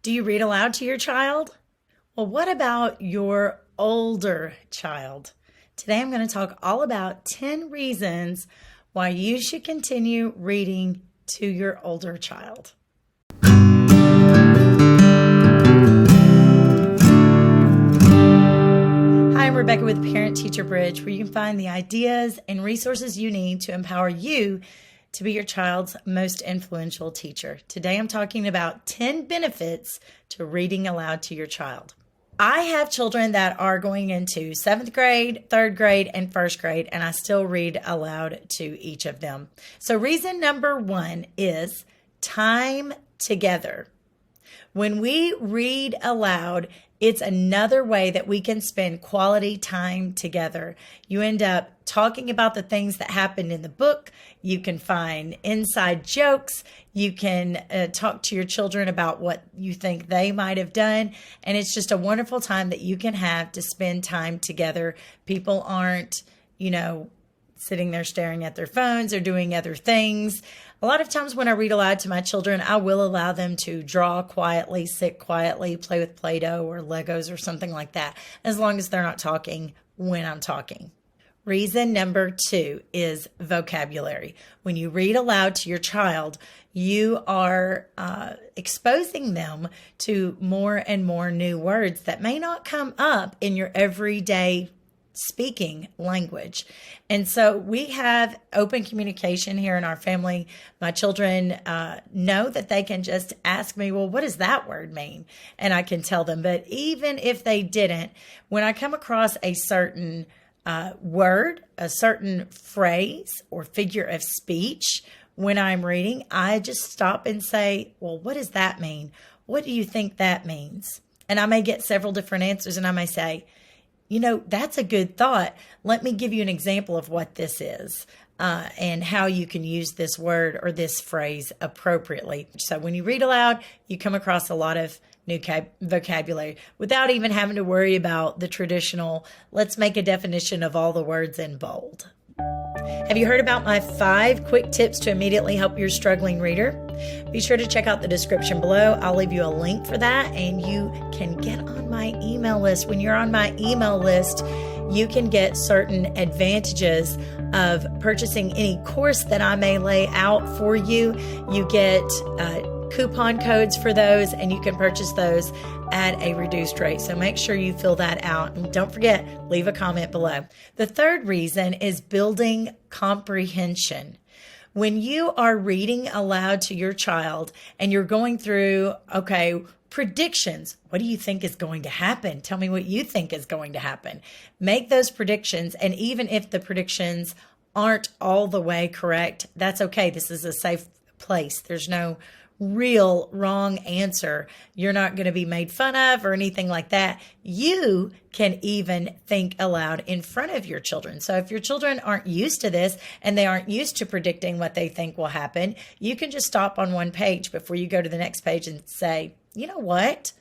Do you read aloud to your child? Well, what about your older child? Today I'm going to talk all about 10 reasons why you should continue reading to your older child. Hi, I'm Rebecca with Parent Teacher Bridge, where you can find the ideas and resources you need to empower you to be your child's most influential teacher. Today I'm talking about 10 benefits to reading aloud to your child. I have children that are going into 7th grade, 3rd grade, and 1st grade, and I still read aloud to each of them. So reason number 1 is time together. When we read aloud, it's another way that we can spend quality time together. You end up talking about the things that happened in the book. You can find inside jokes. You can talk to your children about what you think they might have done. And it's just a wonderful time that you can have to spend time together. People aren't, sitting there staring at their phones or doing other things. A lot of times when I read aloud to my children, I will allow them to draw quietly, sit quietly, play with Play-Doh or Legos or something like that, as long as they're not talking when I'm talking. Reason number 2 is vocabulary. When you read aloud to your child, you are exposing them to more and more new words that may not come up in your everyday speaking language. And so we have open communication here in our family. My children know that they can just ask me, well, what does that word mean? And I can tell them. But even if they didn't, when I come across a certain word, a certain phrase or figure of speech, when I'm reading, I just stop and say, well, what does that mean? What do you think that means? And I may get several different answers, and I may say, that's a good thought. Let me give you an example of what this is and how you can use this word or this phrase appropriately. So when you read aloud, you come across a lot of new vocabulary without even having to worry about the traditional, let's make a definition of all the words in bold. Have you heard about my 5 quick tips to immediately help your struggling reader? Be sure to check out the description below. I'll leave you a link for that, and you can get on my email list. When you're on my email list, you can get certain advantages of purchasing any course that I may lay out for you. You get coupon codes for those, and you can purchase those at a reduced rate. So make sure you fill that out. And don't forget, leave a comment below. The 3rd reason is building comprehension. When you are reading aloud to your child and you're going through, predictions. What do you think is going to happen? Tell me what you think is going to happen. Make those predictions. And even if the predictions aren't all the way correct, that's okay. This is a safe place. There's no real wrong answer. You're not going to be made fun of or anything like that. You can even think aloud in front of your children. So if your children aren't used to this and they aren't used to predicting what they think will happen, you can just stop on one page before you go to the next page and say, you know what?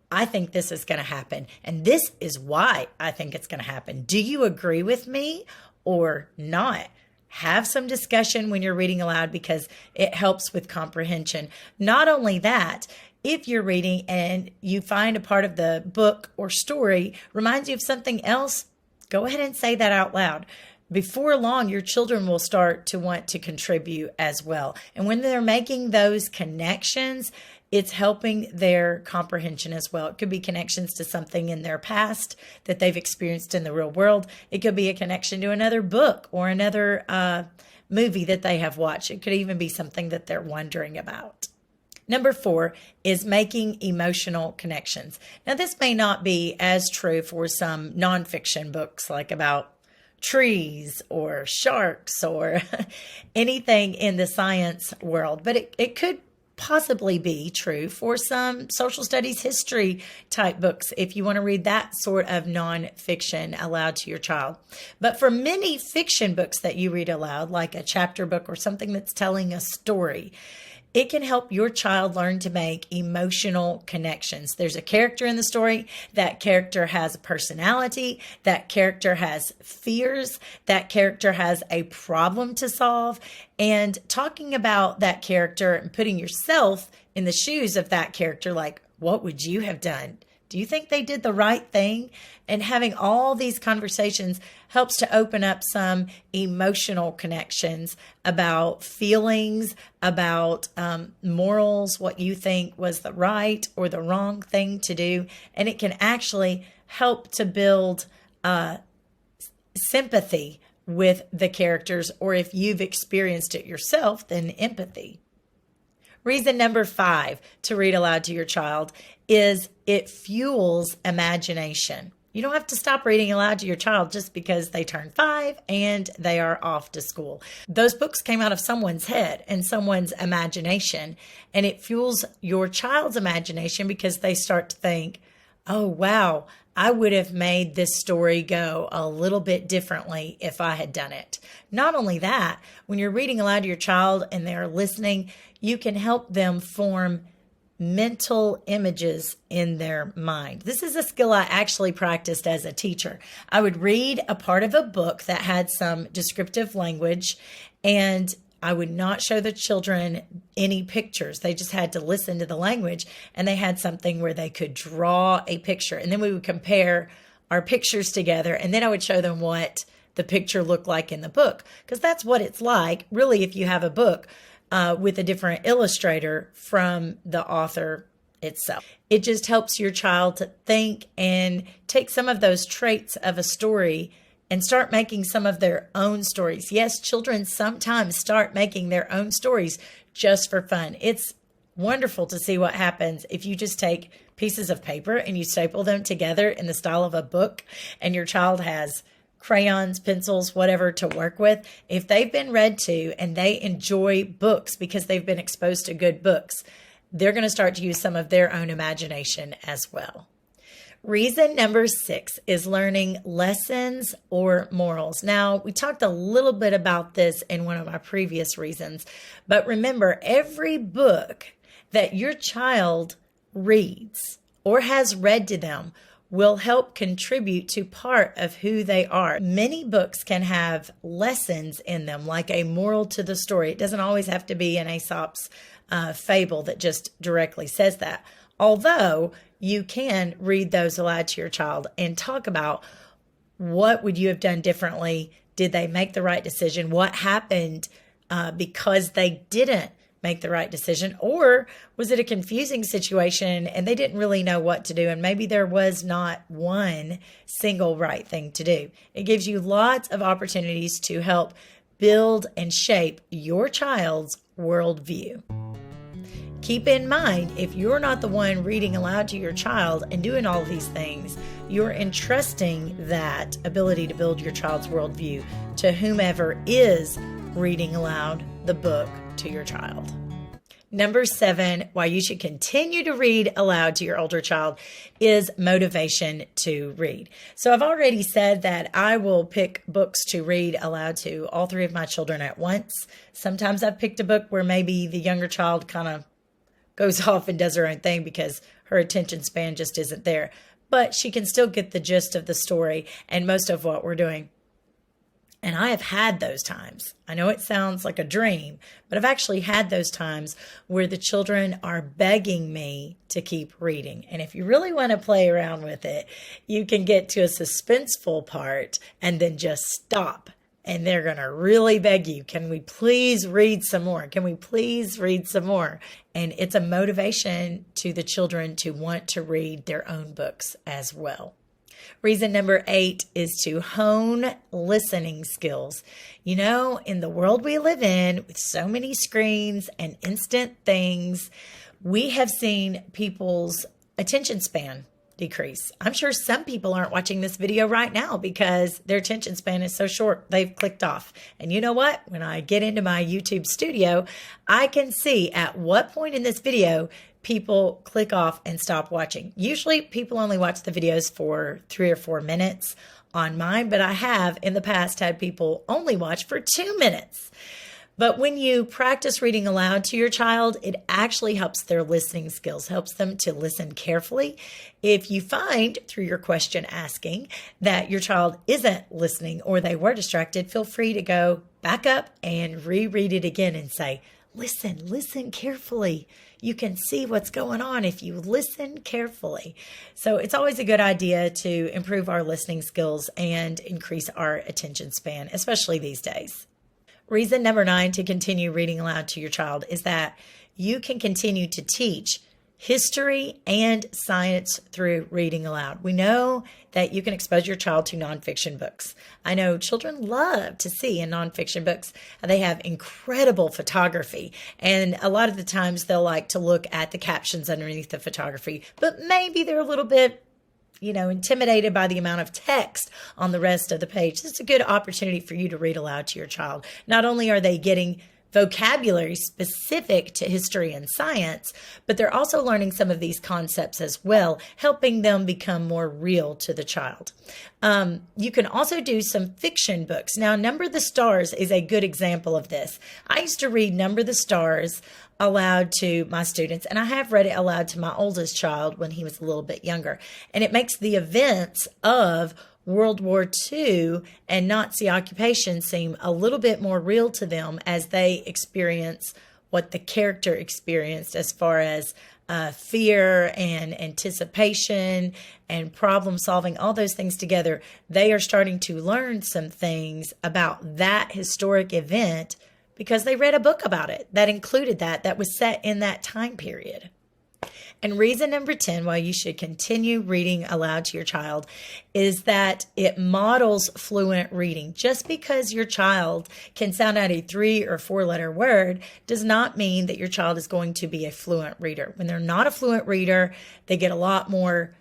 I think this is going to happen. And this is why I think it's going to happen. Do you agree with me or not? Have some discussion when you're reading aloud because it helps with comprehension. Not only that, if you're reading and you find a part of the book or story reminds you of something else, go ahead and say that out loud. Before long, your children will start to want to contribute as well. And when they're making those connections, it's helping their comprehension as well. It could be connections to something in their past that they've experienced in the real world. It could be a connection to another book or another movie that they have watched. It could even be something that they're wondering about. Number 4 is making emotional connections. Now, this may not be as true for some nonfiction books like about trees or sharks or anything in the science world, but it could possibly be true for some social studies history type books if you want to read that sort of nonfiction aloud to your child. But for many fiction books that you read aloud, like a chapter book or something that's telling a story, it can help your child learn to make emotional connections. There's a character in the story. That character has a personality. That character has fears. That character has a problem to solve. And talking about that character and putting yourself in the shoes of that character, like, What would you have done? Do you think they did the right thing? And having all these conversations helps to open up some emotional connections about feelings, about morals, what you think was the right or the wrong thing to do. And it can actually help to build sympathy with the characters, or if you've experienced it yourself, then empathy. Reason number 5 to read aloud to your child is it fuels imagination. You don't have to stop reading aloud to your child just because they turn 5 and they are off to school. Those books came out of someone's head and someone's imagination, and it fuels your child's imagination because they start to think, oh, wow, I would have made this story go a little bit differently if I had done it. Not only that, when you're reading aloud to your child and they're listening, you can help them form mental images in their mind. This is a skill I actually practiced as a teacher. I would read a part of a book that had some descriptive language, and I would not show the children any pictures. They just had to listen to the language, and they had something where they could draw a picture. And then we would compare our pictures together, and then I would show them what the picture looked like in the book, because that's what it's like, really, if you have a book with a different illustrator from the author itself. It just helps your child to think and take some of those traits of a story and start making some of their own stories. Yes, children sometimes start making their own stories just for fun. It's wonderful to see what happens if you just take pieces of paper and you staple them together in the style of a book, and your child has crayons, pencils, whatever to work with. If they've been read to and they enjoy books because they've been exposed to good books, they're going to start to use some of their own imagination as well. Reason number 6 is learning lessons or morals. Now, we talked a little bit about this in one of my previous reasons, but remember, every book that your child reads or has read to them will help contribute to part of who they are. Many books can have lessons in them, like a moral to the story. It doesn't always have to be an Aesop's fable that just directly says that. Although you can read those aloud to your child and talk about what would you have done differently? Did they make the right decision? What happened because they didn't make the right decision? Or was it a confusing situation and they didn't really know what to do? And maybe there was not one single right thing to do. It gives you lots of opportunities to help build and shape your child's worldview. Keep in mind, if you're not the one reading aloud to your child and doing all of these things, you're entrusting that ability to build your child's worldview to whomever is reading aloud the book to your child. Number 7, why you should continue to read aloud to your older child is motivation to read. So I've already said that I will pick books to read aloud to all 3 of my children at once. Sometimes I've picked a book where maybe the younger child kind of goes off and does her own thing because her attention span just isn't there. But she can still get the gist of the story and most of what we're doing. And I have had those times. I know it sounds like a dream, but I've actually had those times where the children are begging me to keep reading. And if you really want to play around with it, you can get to a suspenseful part and then just stop. And they're going to really beg you, can we please read some more? Can we please read some more? And it's a motivation to the children to want to read their own books as well. Reason number 8 is to hone listening skills. You know, in the world we live in, with so many screens and instant things, we have seen people's attention span decrease. I'm sure some people aren't watching this video right now because their attention span is so short, they've clicked off. And you know what? When I get into my YouTube studio, I can see at what point in this video people click off and stop watching. Usually people only watch the videos for 3 or 4 minutes on mine, but I have in the past had people only watch for 2 minutes. But when you practice reading aloud to your child, it actually helps their listening skills, helps them to listen carefully. If you find through your question asking that your child isn't listening or they were distracted, feel free to go back up and reread it again and say, listen carefully. you can see what's going on if you listen carefully. So it's always a good idea to improve our listening skills and increase our attention span, especially these days. Reason number 9 to continue reading aloud to your child is that you can continue to teach history and science through reading aloud. We know that you can expose your child to nonfiction books. I know children love to see in nonfiction books. They have incredible photography, and a lot of the times they'll like to look at the captions underneath the photography, but maybe they're a little bit intimidated by the amount of text on the rest of the page. It's a good opportunity for you to read aloud to your child. Not only are they getting vocabulary specific to history and science, but they're also learning some of these concepts as well, helping them become more real to the child. You can also do some fiction books. Now, Number the Stars is a good example of this. I used to read Number the Stars aloud to my students, and I have read it aloud to my oldest child when he was a little bit younger. And it makes the events of World War II and Nazi occupation seem a little bit more real to them as they experience what the character experienced as far as fear and anticipation and problem solving, all those things together. They are starting to learn some things about that historic event because they read a book about it that included that was set in that time period. And reason number 10 why you should continue reading aloud to your child is that it models fluent reading. Just because your child can sound out a 3 or 4 letter word does not mean that your child is going to be a fluent reader. When they're not a fluent reader, they get a lot more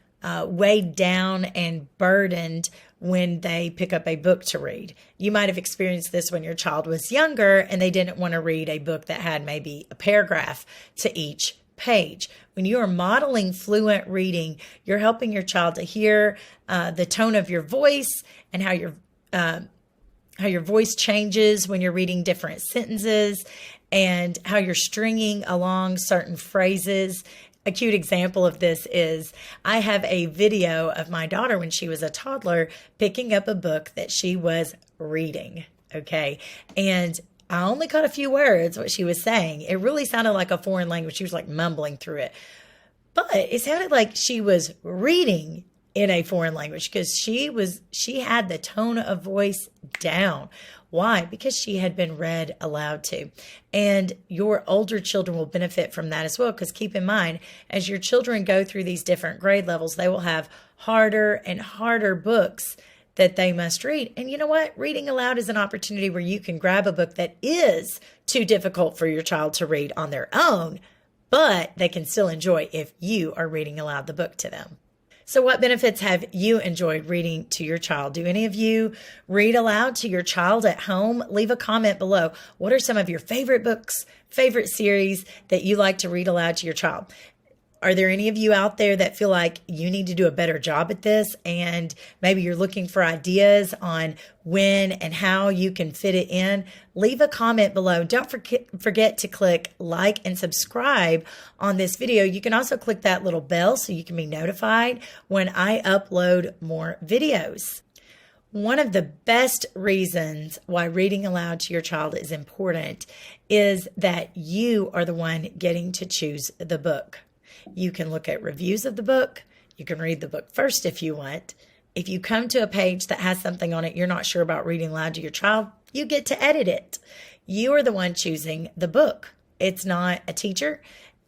weighed down and burdened when they pick up a book to read. You might have experienced this when your child was younger and they didn't want to read a book that had maybe a paragraph to each page. When you are modeling fluent reading, you're helping your child to hear the tone of your voice and how your voice changes when you're reading different sentences and how you're stringing along certain phrases. A cute example of this is I have a video of my daughter when she was a toddler picking up a book that she was reading. Okay. And I only caught a few words, what she was saying. It really sounded like a foreign language. She was like mumbling through it. But it sounded like she was reading in a foreign language because she had the tone of voice down. Why? Because she had been read aloud to. And your older children will benefit from that as well, because keep in mind, as your children go through these different grade levels, they will have harder and harder books that they must read. And you know what? Reading aloud is an opportunity where you can grab a book that is too difficult for your child to read on their own, but they can still enjoy if you are reading aloud the book to them. So what benefits have you enjoyed reading to your child? Do any of you read aloud to your child at home? Leave a comment below. What are some of your favorite books, favorite series that you like to read aloud to your child? Are there any of you out there that feel like you need to do a better job at this, and maybe you're looking for ideas on when and how you can fit it in? Leave a comment below. Don't forget to click like and subscribe on this video. You can also click that little bell so you can be notified when I upload more videos. One of the best reasons why reading aloud to your child is important is that you are the one getting to choose the book. You can look at reviews of the book. You can read the book first if you want. If you come to a page that has something on it you're not sure about reading aloud to your child, you get to edit it. You are the one choosing the book. It's not a teacher.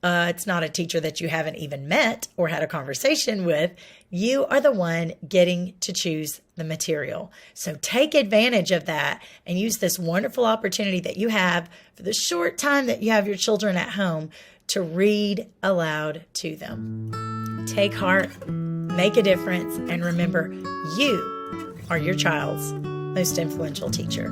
It's not a teacher that you haven't even met or had a conversation with. You are the one getting to choose the material. So take advantage of that and use this wonderful opportunity that you have for the short time that you have your children at home to read aloud to them. Take heart, make a difference, and remember, you are your child's most influential teacher.